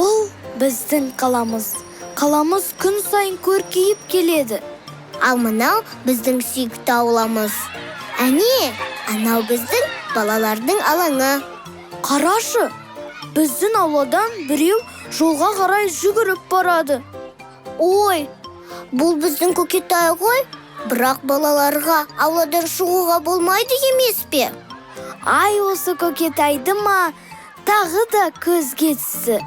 Бұл біздің қаламыз. Қаламыз күн сайын көркейіп келеді. Ал мынау біздің сүйікті ауламыз. Әне, анау біздің балалардың алаңы. Қарашы, біздің ауладан біреу жолға қарай жүгіріп барады. Ой, бұл біздің Көкетай ғой, бірақ балаларға ауладан шығуға болмайды емес пе? Ай, осы Көкетайды ма, тағы да көзге түсті.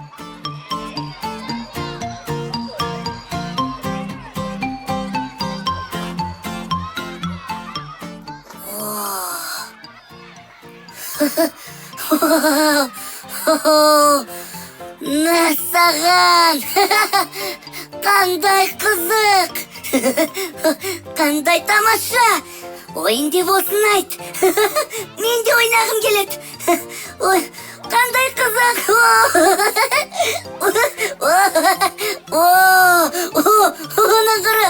Насаған! Қандай қызық! Қандай тамаша! Ойын деп осын айт! Мен де ойнағым келеді! Ой, қандай қызық! Оның қыры!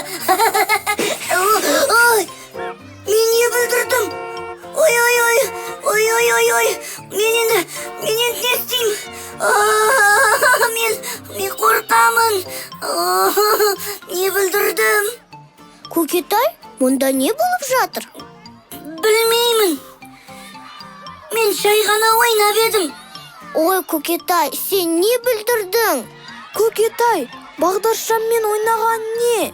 Мен не бүлдірдім? Ой, мен не істеймін? Мен қорқамын. Не бүлдірдім? Көкетай, мұнда не болып жатыр? Білмеймін. Мен жай ғана ойнап едім. Ой, Көкетай, сен не бүлдірдің? Көкетай, бағдаршаммен ойнаған не?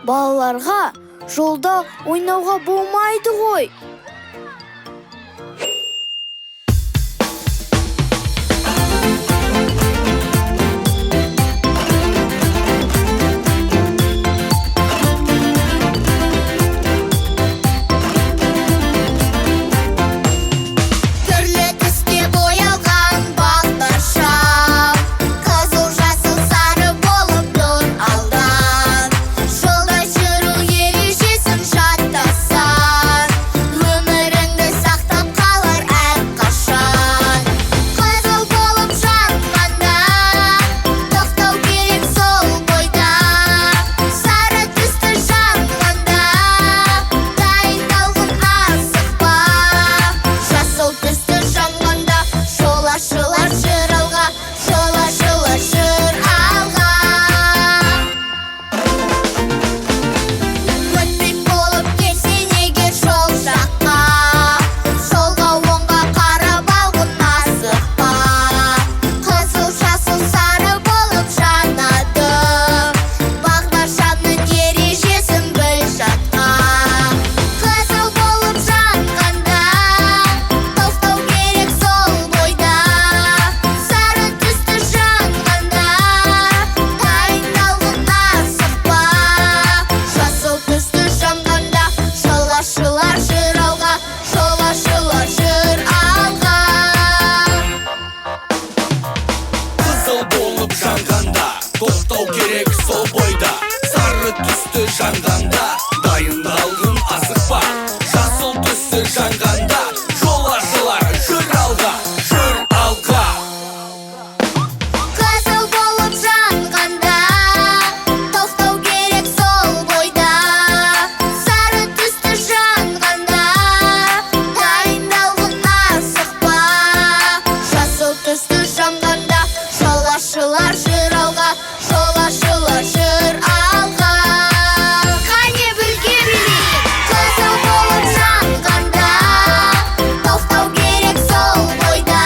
Балаларға жолда ойнауға болмайды ғой. Тоқтау керек сол бойда, сары түсті жанғанда, дайындалдың асықпа. Жасыл түсті жанғанда, жол ашылар, жүр алға, жүр алға. Қызыл болып жанғанда, тоқтау керек сол бойда. Сары түсті жанғанда, дайындалдың асықпа. Жасыл түсті жанғанда, жол ашылар, жүр алға. Жол ашылар, жүр алға. Қане бірге билейік. Қызыл болып жанғанда, тоқтау керек сол бойда.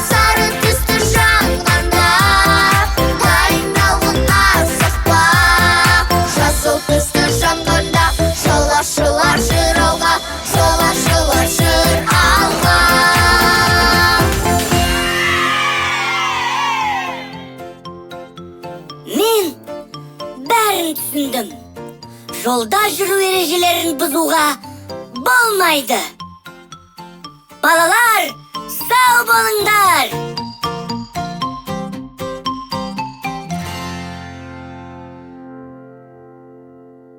Сары түсті жанғанда, дайындалғын асықпа. Жасыл түсті жанғанда, жол ашылар, жүр алға. Жол ашылар, жүр алға. Мен бәрін түсіндім. Жолда жүру ережелерін бұзуға болмайды. Балалар, сау болыңдар!